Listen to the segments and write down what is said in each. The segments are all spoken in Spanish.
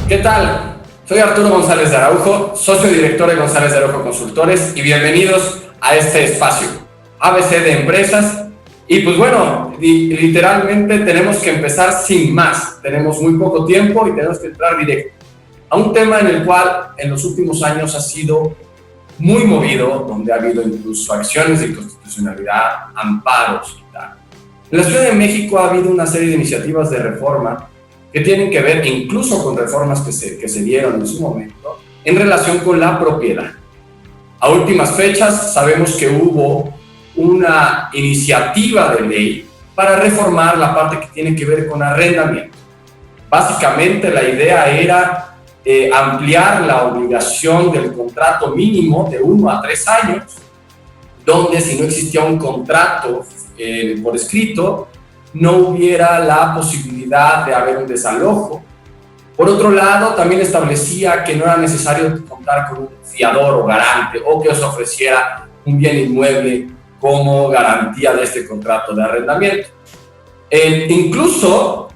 ¿Qué tal? Soy Arturo González de Araujo, socio director de González de Araujo Consultores, y bienvenidos a este espacio, ABC de Empresas. Y pues bueno, literalmente tenemos que empezar sin más. Tenemos muy poco tiempo y tenemos que entrar directo a un tema en el cual en los últimos años ha sido muy movido, donde ha habido incluso acciones de inconstitucionalidad, amparos y tal. En la Ciudad de México ha habido una serie de iniciativas de reforma que tienen que ver incluso con reformas que se dieron en su momento en relación con la propiedad. A últimas fechas sabemos que hubo una iniciativa de ley para reformar la parte que tiene que ver con arrendamiento. Básicamente la idea era ampliar la obligación del contrato mínimo de 1 a 3 años, donde si no existía un contrato por escrito, no hubiera la posibilidad de haber un desalojo. Por otro lado, también establecía que no era necesario contar con un fiador o garante, o que se ofreciera un bien inmueble como garantía de este contrato de arrendamiento. Incluso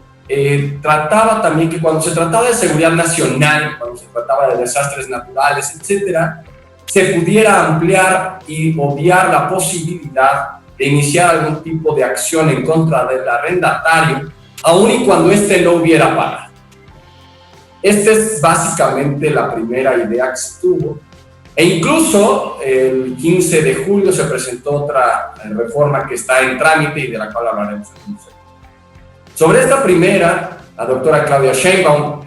trataba también que cuando se trataba de seguridad nacional, cuando se trataba de desastres naturales, etcétera, se pudiera ampliar y obviar la posibilidad de iniciar algún tipo de acción en contra del arrendatario, aun y cuando éste no hubiera pagado. Esta es básicamente la primera idea que se tuvo. E incluso el 15 de julio se presentó otra reforma que está en trámite y de la cual hablaremos en un segundo. Sobre esta primera, la doctora Claudia Sheinbaum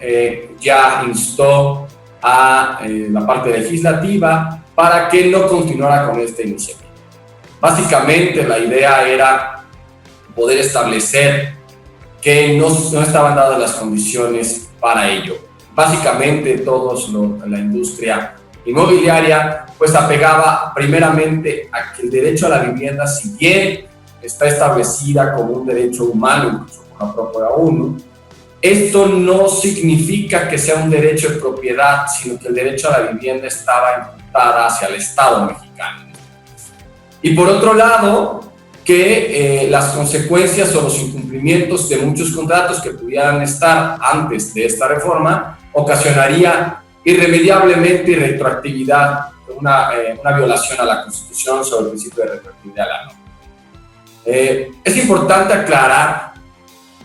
ya instó a la parte legislativa para que no continuara con esta iniciativa. Básicamente la idea era poder establecer que no estaban dadas las condiciones para ello. Básicamente la industria inmobiliaria pues apegaba primeramente a que el derecho a la vivienda, si bien está establecida como un derecho humano, incluso por la propia ONU, esto no significa que sea un derecho de propiedad, sino que el derecho a la vivienda estaba imputada hacia el Estado mexicano. Y por otro lado, que las consecuencias o los incumplimientos de muchos contratos que pudieran estar antes de esta reforma ocasionaría irremediablemente y retroactividad, una violación a la Constitución sobre el principio de retroactividad de la norma. Es importante aclarar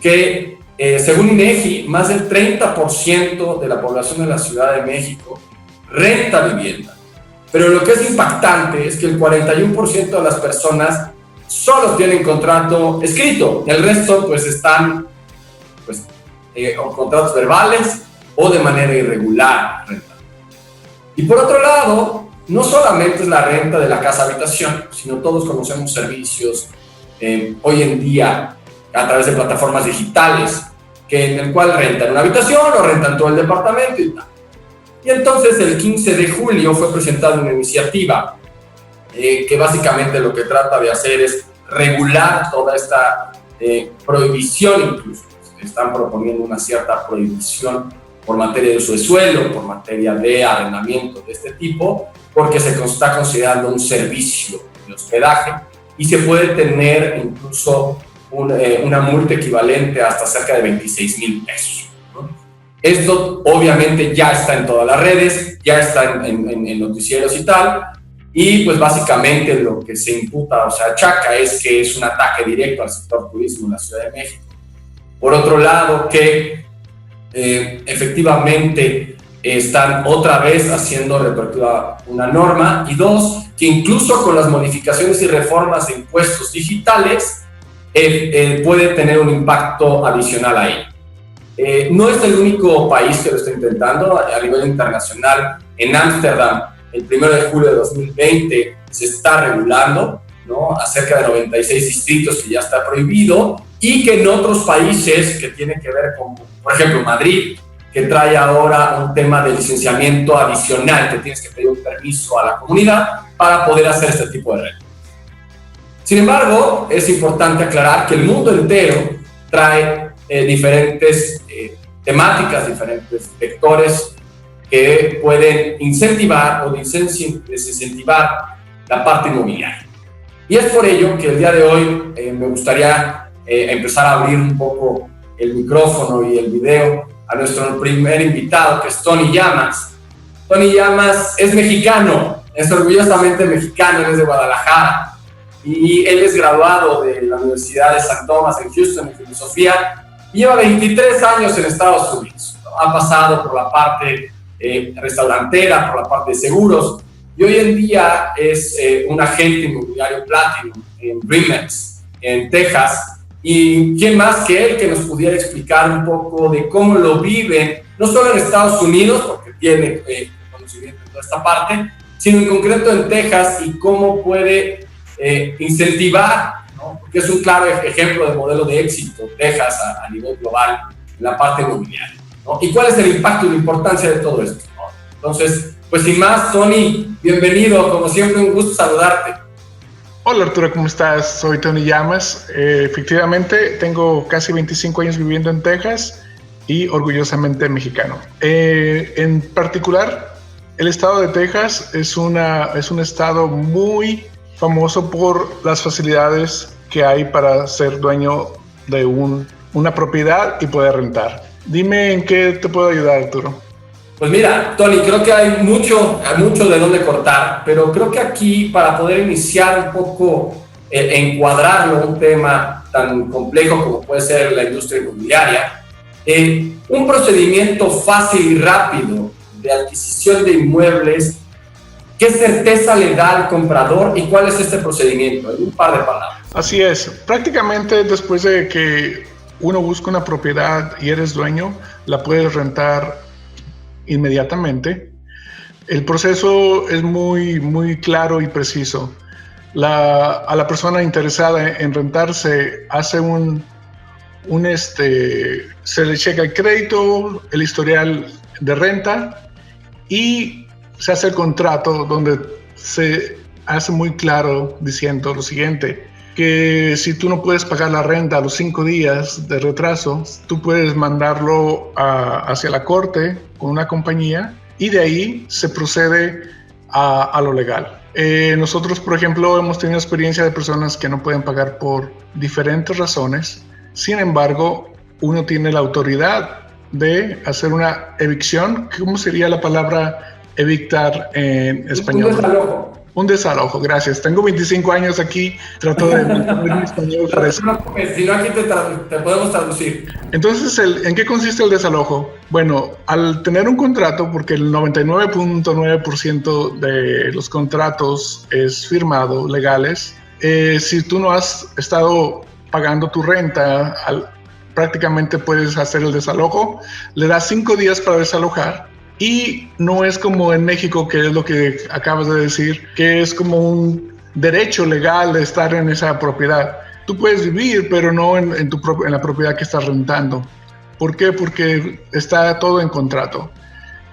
que, según INEGI, más del 30% de la población de la Ciudad de México renta vivienda. Pero lo que es impactante es que el 41% de las personas solo tienen contrato escrito. El resto pues están con contratos verbales o de manera irregular rentando. Y por otro lado, no solamente es la renta de la casa-habitación, sino todos conocemos servicios hoy en día a través de plataformas digitales, en el cual rentan una habitación o rentan todo el departamento y tal. Y entonces el 15 de julio fue presentada una iniciativa que básicamente lo que trata de hacer es regular toda esta prohibición. Incluso están proponiendo una cierta prohibición por materia de uso de suelo, por materia de arrendamiento de este tipo, porque se está considerando un servicio de hospedaje y se puede tener incluso una multa equivalente hasta cerca de 26,000 pesos. Esto obviamente ya está en todas las redes, ya está en noticieros y tal, y pues básicamente lo que se imputa o se achaca es que es un ataque directo al sector turismo en la Ciudad de México. Por otro lado, que efectivamente están otra vez haciendo retroactiva una norma, y dos, que incluso con las modificaciones y reformas de impuestos digitales puede tener un impacto adicional ahí. No es el único país que lo está intentando. A nivel internacional, en Ámsterdam, el 1 de julio de 2020 se está regulando, ¿no? A cerca de 96 distritos que ya está prohibido, y que en otros países que tienen que ver con, por ejemplo, Madrid, que trae ahora un tema de licenciamiento adicional, que tienes que pedir un permiso a la comunidad para poder hacer este tipo de rentas. Sin embargo, es importante aclarar que el mundo entero trae diferentes temáticas, diferentes vectores que pueden incentivar o desincentivar la parte inmobiliaria. Y es por ello que el día de hoy me gustaría empezar a abrir un poco el micrófono y el video a nuestro primer invitado, que es Tony Llamas. Tony Llamas es mexicano, es orgullosamente mexicano, él es de Guadalajara y él es graduado de la Universidad de St. Thomas en Houston en filosofía y lleva 23 años en Estados Unidos. Ha pasado por la parte restaurantera, por la parte de seguros y hoy en día es un agente inmobiliario Platinum en RE/MAX, en Texas. Y quién más que él que nos pudiera explicar un poco de cómo lo viven, no solo en Estados Unidos, porque tiene conocimiento en toda esta parte, sino en concreto en Texas y cómo puede incentivar, ¿no? Porque es un claro ejemplo de modelo de éxito, Texas a nivel global, en la parte inmobiliaria, ¿no? Y cuál es el impacto y la importancia de todo esto, ¿no? Entonces, pues sin más, Tony, bienvenido, como siempre un gusto saludarte. Hola Arturo, ¿cómo estás? Soy Tony Llamas. Efectivamente, tengo casi 25 años viviendo en Texas y orgullosamente mexicano. En particular, el estado de Texas es un estado muy famoso por las facilidades que hay para ser dueño de una propiedad y poder rentar. Dime en qué te puedo ayudar, Arturo. Pues mira, Tony, creo que hay mucho de dónde cortar, pero creo que aquí para poder iniciar un poco, encuadrarlo, un tema tan complejo como puede ser la industria inmobiliaria, un procedimiento fácil y rápido de adquisición de inmuebles, ¿qué certeza le da al comprador y cuál es este procedimiento? En un par de palabras. Así es, prácticamente después de que uno busca una propiedad y eres dueño, la puedes rentar inmediatamente. El proceso es muy claro y preciso. A la persona interesada en rentarse hace se le checa el crédito, el historial de renta y se hace el contrato donde se hace muy claro diciendo lo siguiente, que si tú no puedes pagar la renta a los 5 días de retraso, tú puedes mandarlo hacia la corte con una compañía y de ahí se procede a lo legal. Nosotros, por ejemplo, hemos tenido experiencia de personas que no pueden pagar por diferentes razones. Sin embargo, uno tiene la autoridad de hacer una evicción. ¿Cómo sería la palabra evictar en español? Un desalojo. Un desalojo, gracias. Tengo 25 años aquí, trato de mantener mi español fresco. Si no, aquí te podemos traducir. Entonces, ¿en qué consiste el desalojo? Bueno, al tener un contrato, porque el 99.9% de los contratos es firmado, legales, si tú no has estado pagando tu renta, prácticamente puedes hacer el desalojo, le das 5 días para desalojar. Y no es como en México, que es lo que acabas de decir, que es como un derecho legal de estar en esa propiedad. Tú puedes vivir, pero no en la propiedad que estás rentando. ¿Por qué? Porque está todo en contrato.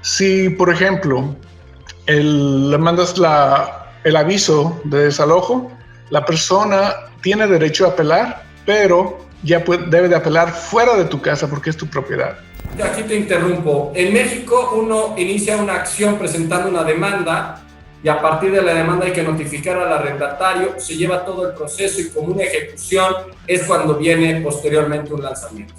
Si, por ejemplo, le mandas el aviso de desalojo, la persona tiene derecho a apelar, pero ya debe de apelar fuera de tu casa porque es tu propiedad. Aquí te interrumpo. En México uno inicia una acción presentando una demanda y a partir de la demanda hay que notificar al arrendatario, se lleva todo el proceso y como una ejecución es cuando viene posteriormente un lanzamiento.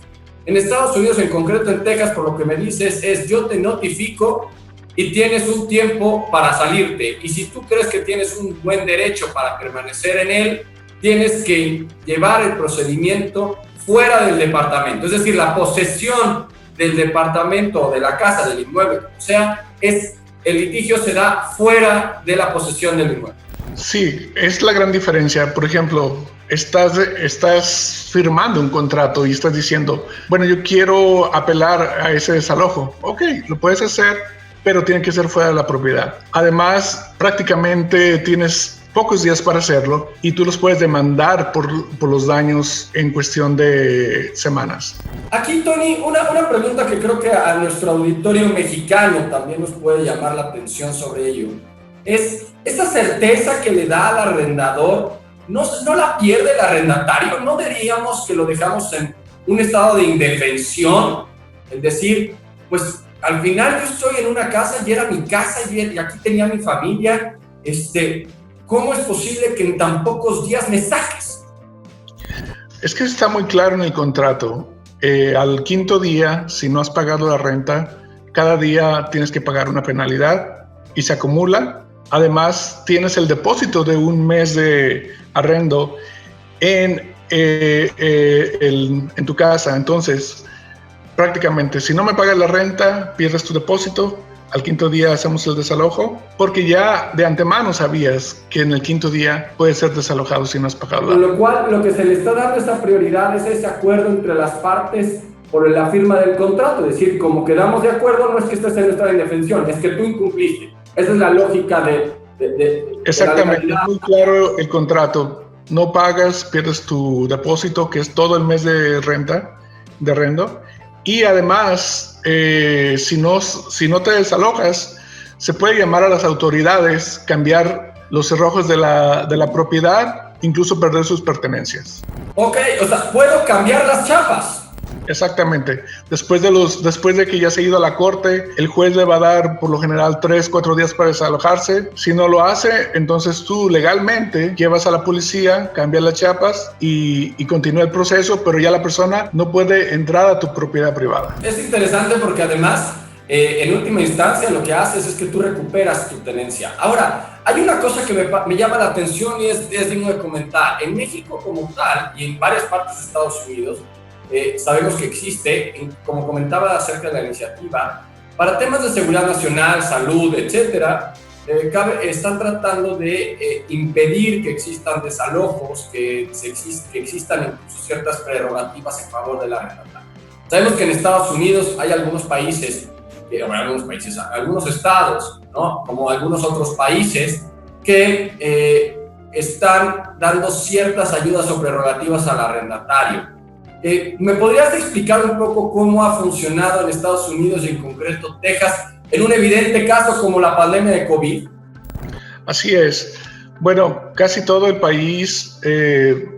En Estados Unidos, en concreto en Texas, por lo que me dices, es yo te notifico y tienes un tiempo para salirte. Y si tú crees que tienes un buen derecho para permanecer en él, tienes que llevar el procedimiento fuera del departamento. Es decir, la posesión del departamento o de la casa, del inmueble, o sea, el litigio se da fuera de la posesión del inmueble. Sí, es la gran diferencia. Por ejemplo, estás firmando un contrato y estás diciendo, bueno, yo quiero apelar a ese desalojo. Ok, lo puedes hacer, pero tiene que ser fuera de la propiedad. Además, prácticamente tienes pocos días para hacerlo y tú los puedes demandar por los daños en cuestión de semanas. Aquí, Tony, una pregunta que creo que a nuestro auditorio mexicano también nos puede llamar la atención sobre ello. Es esta certeza que le da al arrendador, no la pierde el arrendatario. ¿No diríamos que lo dejamos en un estado de indefensión? Es decir, pues al final yo estoy en una casa y era mi casa y aquí tenía mi familia. ¿Cómo es posible que en tan pocos días me saques? Es que está muy claro en el contrato. Al quinto día, si no has pagado la renta, cada día tienes que pagar una penalidad y se acumula. Además, tienes el depósito de un mes de arrendo en tu casa. Entonces, prácticamente, si no me pagas la renta, pierdes tu depósito. Al quinto día hacemos el desalojo, porque ya de antemano sabías que en el quinto día puedes ser desalojado si no has pagado la renta. Con lo cual, lo que se le está dando esa prioridad es ese acuerdo entre las partes por la firma del contrato. Es decir, como quedamos de acuerdo, no es que estés en nuestra indefensión, es que tú incumpliste. Esa es la lógica de exactamente, es muy claro el contrato. No pagas, pierdes tu depósito, que es todo el mes de renta, de arrendo. Y además, si no te desalojas, se puede llamar a las autoridades, cambiar los cerrojos de la propiedad, incluso perder sus pertenencias. Ok, o sea, puedo cambiar las chapas. Exactamente. Después de que ya se ha ido a la corte, el juez le va a dar por lo general 3-4 días para desalojarse. Si no lo hace, entonces tú legalmente llevas a la policía, cambias las chapas y continúa el proceso, pero ya la persona no puede entrar a tu propiedad privada. Es interesante porque además, en última instancia, lo que haces es que tú recuperas tu tenencia. Ahora, hay una cosa que me llama la atención y es digno de comentar. En México como tal y en varias partes de Estados Unidos, sabemos que existe, como comentaba acerca de la iniciativa, para temas de seguridad nacional, salud, etcétera, están tratando de impedir que existan desalojos, que existan incluso ciertas prerrogativas en favor de la arrendataria. Sabemos que en Estados Unidos hay algunos estados, ¿no? Como algunos otros países, que están dando ciertas ayudas o prerrogativas al arrendatario. ¿Me podrías explicar un poco cómo ha funcionado en Estados Unidos y en concreto Texas en un evidente caso como la pandemia de COVID? Así es. Bueno, casi todo el país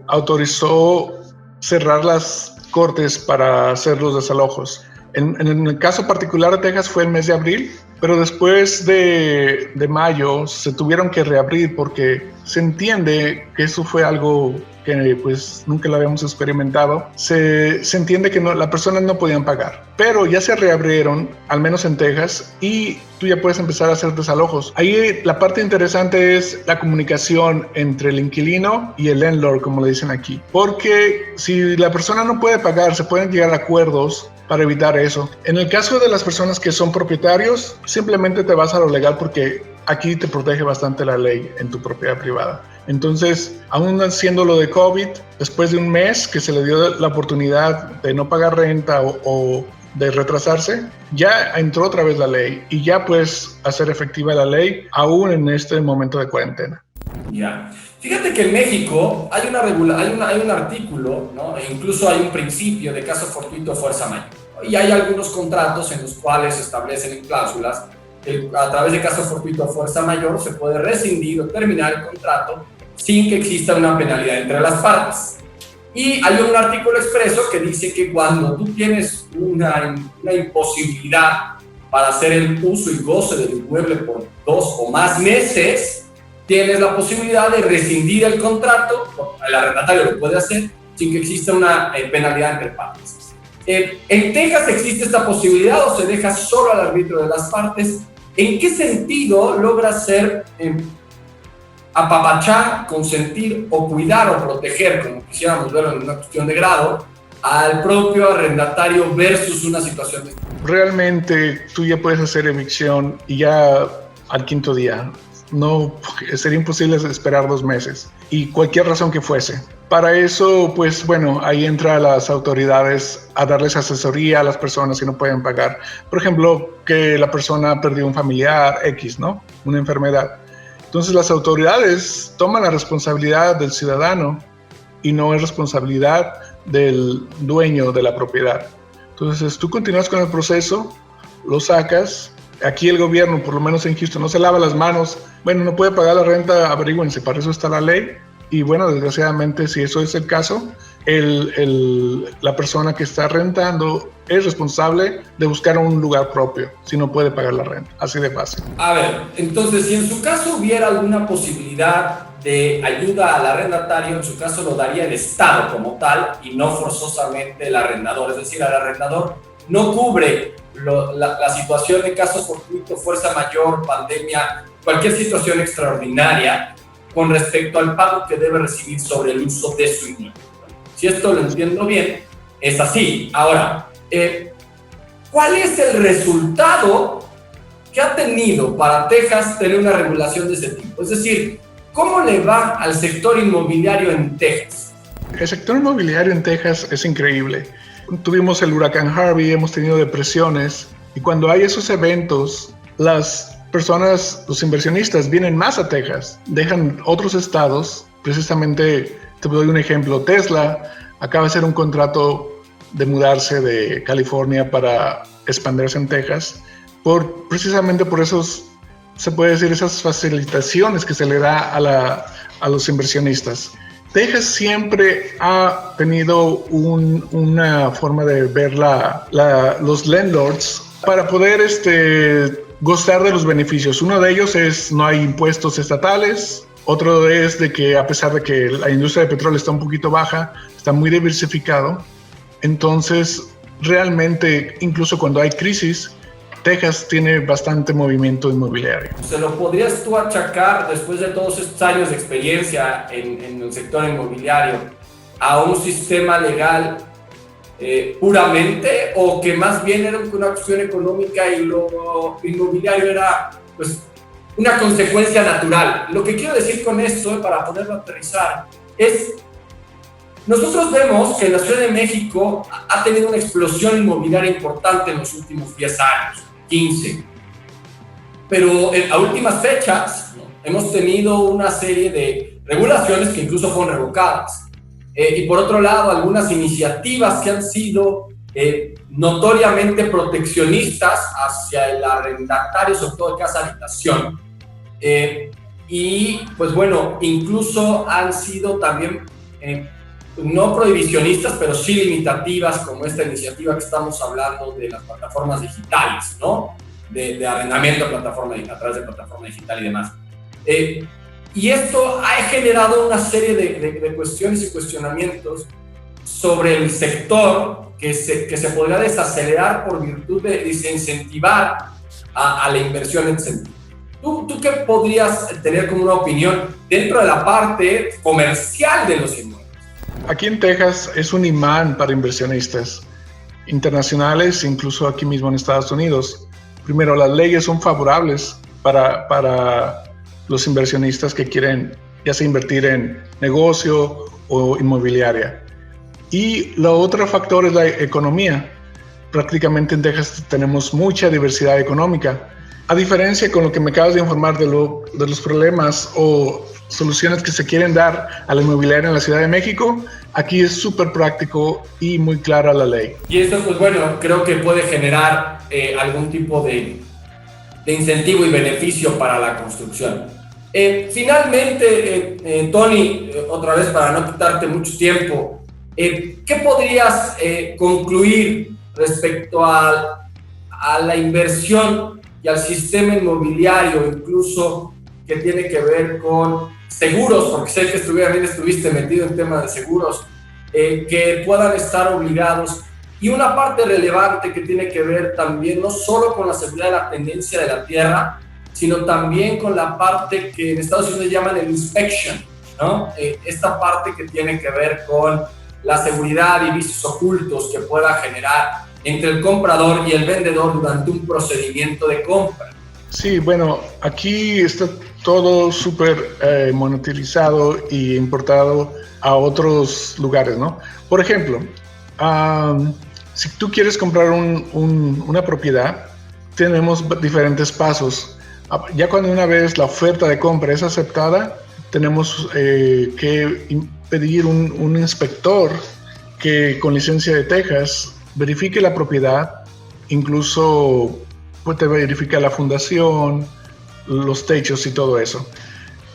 autorizó cerrar las cortes para hacer los desalojos. En el caso particular de Texas fue el mes de abril, pero después de mayo se tuvieron que reabrir porque se entiende que eso fue algo que pues nunca lo habíamos experimentado. Se entiende que las personas no podían pagar, pero ya se reabrieron, al menos en Texas, y tú ya puedes empezar a hacer desalojos. Ahí la parte interesante es la comunicación entre el inquilino y el landlord, como le dicen aquí, porque si la persona no puede pagar, se pueden llegar a acuerdos para evitar eso. En el caso de las personas que son propietarios, simplemente te vas a lo legal porque aquí te protege bastante la ley en tu propiedad privada. Entonces, aún haciendo lo de COVID, después de un mes que se le dio la oportunidad de no pagar renta o de retrasarse, ya entró otra vez la ley y ya puedes hacer efectiva la ley aún en este momento de cuarentena. Ya. Fíjate que en México hay un artículo, ¿no? E incluso hay un principio de caso fortuito o fuerza mayor. Y hay algunos contratos en los cuales se establecen en cláusulas que a través de caso fortuito o fuerza mayor se puede rescindir o terminar el contrato sin que exista una penalidad entre las partes. Y hay un artículo expreso que dice que cuando tú tienes una imposibilidad para hacer el uso y goce del inmueble por 2 o más meses, tienes la posibilidad de rescindir el contrato, el arrendatario lo puede hacer sin que exista una penalidad entre partes. ¿En Texas existe esta posibilidad o se deja solo al arbitrio de las partes? ¿En qué sentido logra ser apapachar, consentir o cuidar o proteger, como quisiéramos verlo en una cuestión de grado, al propio arrendatario versus una situación de... Realmente tú ya puedes hacer evicción y ya al quinto día. No, sería imposible esperar 2 meses y cualquier razón que fuese. Para eso, pues bueno, ahí entra las autoridades a darles asesoría a las personas que no pueden pagar. Por ejemplo, que la persona perdió un familiar X, ¿no? Una enfermedad. Entonces las autoridades toman la responsabilidad del ciudadano y no es responsabilidad del dueño de la propiedad. Entonces tú continúas con el proceso, lo sacas. Aquí el gobierno, por lo menos en Houston, no se lava las manos. Bueno, no puede pagar la renta, averígüense, para eso está la ley. Y bueno, desgraciadamente, si eso es el caso, la persona que está rentando es responsable de buscar un lugar propio, si no puede pagar la renta. Así de fácil. A ver, entonces, si en su caso hubiera alguna posibilidad de ayuda al arrendatario, en su caso lo daría el Estado como tal y no forzosamente el arrendador. Es decir, el arrendador no cubre la situación de caso fortuito, fuerza mayor, pandemia, cualquier situación extraordinaria con respecto al pago que debe recibir sobre el uso de su inmueble. Si esto lo entiendo bien, es así. Ahora, ¿cuál es el resultado que ha tenido para Texas tener una regulación de ese tipo? Es decir, ¿cómo le va al sector inmobiliario en Texas? El sector inmobiliario en Texas es increíble. Tuvimos el huracán Harvey, hemos tenido depresiones, y cuando hay esos eventos, las personas, los inversionistas vienen más a Texas, dejan otros estados. Precisamente, te doy un ejemplo, Tesla acaba de hacer un contrato de mudarse de California para expandirse en Texas, precisamente por esos, se puede decir, esas facilitaciones que se le da a los inversionistas. Texas siempre ha tenido una forma de ver los landlords para poder gozar de los beneficios. Uno de ellos es no hay impuestos estatales. Otro es de que, a pesar de que la industria de petróleo está un poquito baja, está muy diversificado. Entonces, realmente, incluso cuando hay crisis, Texas tiene bastante movimiento inmobiliario. ¿Se lo podrías tú achacar, después de todos estos años de experiencia en el sector inmobiliario, a un sistema legal puramente, o que más bien era una cuestión económica y lo inmobiliario era pues una consecuencia natural? Lo que quiero decir con esto, para poderlo aterrizar, es: nosotros vemos que la Ciudad de México ha tenido una explosión inmobiliaria importante en los últimos 10 años, 15. Pero a últimas fechas, ¿no?, hemos tenido una serie de regulaciones que incluso fueron revocadas. Y por otro lado, algunas iniciativas que han sido notoriamente proteccionistas hacia el arrendatario, sobre todo de casa habitación. Y pues bueno, incluso han sido también no prohibicionistas, pero sí limitativas, como esta iniciativa que estamos hablando de las plataformas digitales, ¿no? De arrendamiento a través de plataforma digital y demás. Y esto ha generado una serie de cuestiones y cuestionamientos sobre el sector que se podría desacelerar por virtud de desincentivar a la inversión en ese sentido. ¿Tú qué podrías tener como una opinión dentro de la parte comercial de los inmuebles? Aquí en Texas es un imán para inversionistas internacionales, incluso aquí mismo en Estados Unidos. Primero, las leyes son favorables para los inversionistas que quieren ya sea invertir en negocio o inmobiliaria. Y el otro factor es la economía. Prácticamente en Texas tenemos mucha diversidad económica. A diferencia con lo que me acabas de informar de los problemas o soluciones que se quieren dar a la inmobiliaria en la Ciudad de México, aquí es súper práctico y muy clara la ley. Y esto, pues bueno, creo que puede generar algún tipo de incentivo y beneficio para la construcción. Finalmente, Tony, otra vez para no quitarte mucho tiempo, ¿qué podrías concluir respecto a la inversión y al sistema inmobiliario, incluso que tiene que ver con seguros, porque sé que estuviste metido en temas de seguros, que puedan estar obligados? Y una parte relevante que tiene que ver también no solo con la seguridad de la tenencia de la tierra, sino también con la parte que en Estados Unidos llaman el inspection, ¿no? Esta parte que tiene que ver con la seguridad y vicios ocultos que pueda generar entre el comprador y el vendedor durante un procedimiento de compra. Sí, bueno, aquí está todo súper monitorizado y importado a otros lugares, ¿no? Por ejemplo, si tú quieres comprar una propiedad, tenemos diferentes pasos. Ya cuando una vez la oferta de compra es aceptada, tenemos que pedir un inspector que con licencia de Texas verifique la propiedad, incluso te verifica la fundación, los techos y todo eso.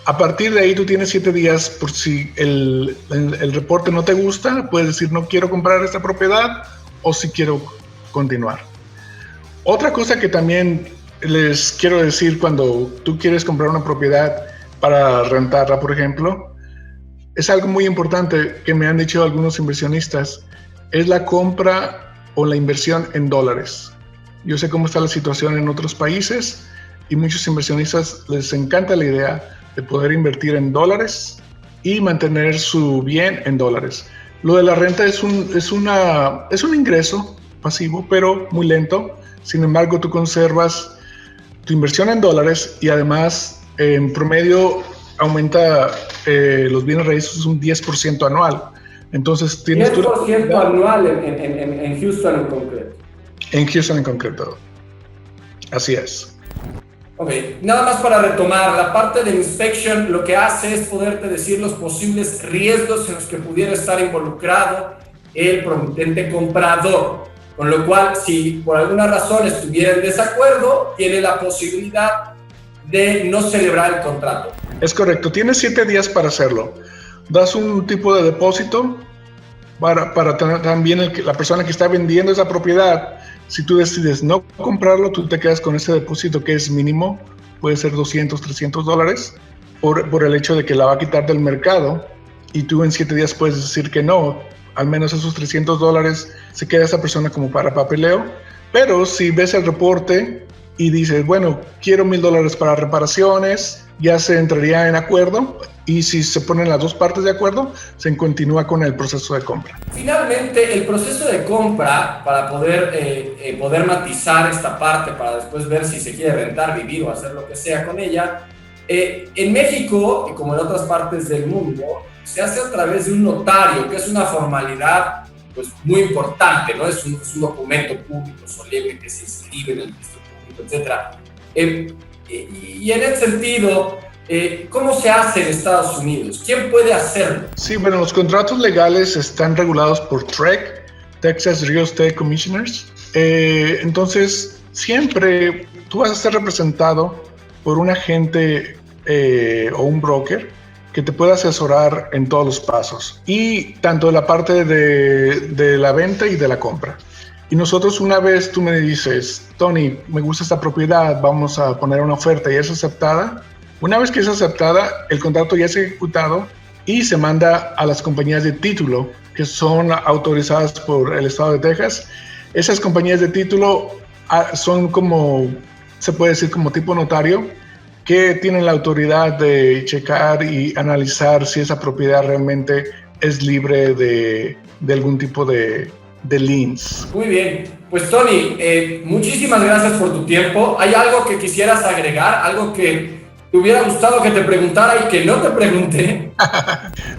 A partir de ahí tú tienes 7 días por si el reporte no te gusta, puedes decir no quiero comprar esta propiedad o si quiero continuar. Otra cosa que también les quiero decir, cuando tú quieres comprar una propiedad, para rentarla, por ejemplo, es algo muy importante que me han dicho algunos inversionistas, es la compra o la inversión en dólares. Yo sé cómo está la situación en otros países y muchos inversionistas les encanta la idea de poder invertir en dólares y mantener su bien en dólares. Lo de la renta es un ingreso pasivo, pero muy lento. Sin embargo, tú conservas tu inversión en dólares y además en promedio aumenta los bienes raíces un 10% anual. Entonces tienes 10% anual en Houston en concreto. En Houston en concreto. Así es. Ok, nada más para retomar, la parte de inspection lo que hace es poderte decir los posibles riesgos en los que pudiera estar involucrado el promitente comprador, con lo cual si por alguna razón estuviera en desacuerdo, tiene la posibilidad de no celebrar el contrato. Es correcto, tienes 7 días para hacerlo. Das un tipo de depósito para también la persona que está vendiendo esa propiedad. Si tú decides no comprarlo, tú te quedas con ese depósito que es mínimo, puede ser $200, $300, por el hecho de que la va a quitar del mercado y tú en 7 días puedes decir que no, al menos esos $300 se queda esa persona como para papeleo. Pero si ves el reporte y dices, bueno, quiero $1,000 para reparaciones, ya se entraría en acuerdo. Y si se ponen las dos partes de acuerdo, se continúa con el proceso de compra. Finalmente, el proceso de compra, para poder matizar esta parte, para después ver si se quiere rentar, vivir o hacer lo que sea con ella, en México, como en otras partes del mundo, se hace a través de un notario, que es una formalidad pues, muy importante, ¿no? Es un documento público solemne que se inscribe en el registro público, etc. Y en ese sentido, ¿cómo se hace en Estados Unidos? ¿Quién puede hacerlo? Sí, bueno, los contratos legales están regulados por TREC, Texas Real Estate Commissioners. Entonces, siempre tú vas a ser representado por un agente o un broker que te pueda asesorar en todos los pasos, y tanto de la parte de la venta y de la compra. Y nosotros, una vez tú me dices, Tony, me gusta esta propiedad, vamos a poner una oferta y es aceptada. Una vez que es aceptada, el contrato ya es ejecutado y se manda a las compañías de título que son autorizadas por el estado de Texas. Esas compañías de título son como, se puede decir, como tipo notario, que tienen la autoridad de checar y analizar si esa propiedad realmente es libre de algún tipo de liens. Muy bien. Pues Tony, muchísimas gracias por tu tiempo. ¿Hay algo que quisieras agregar? ¿Algo que te hubiera gustado que te preguntara y que no te pregunté?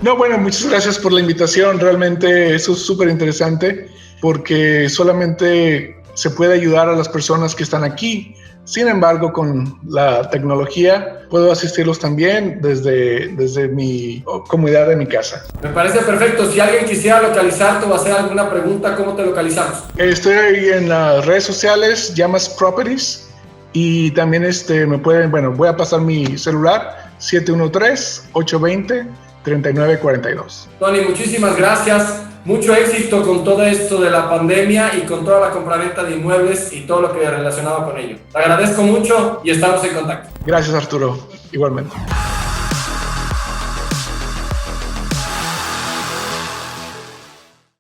No, bueno, muchas gracias por la invitación. Realmente eso es súper interesante porque solamente se puede ayudar a las personas que están aquí. Sin embargo, con la tecnología puedo asistirlos también desde mi comodidad de mi casa. Me parece perfecto. Si alguien quisiera localizarte o hacer alguna pregunta, ¿cómo te localizamos? Estoy ahí en las redes sociales, Llamas Properties, y también me pueden, bueno, voy a pasar mi celular, 713-820-3942. Tony, muchísimas gracias. Mucho éxito con todo esto de la pandemia y con toda la compraventa de inmuebles y todo lo que relacionado con ello. Te agradezco mucho y estamos en contacto. Gracias, Arturo. Igualmente.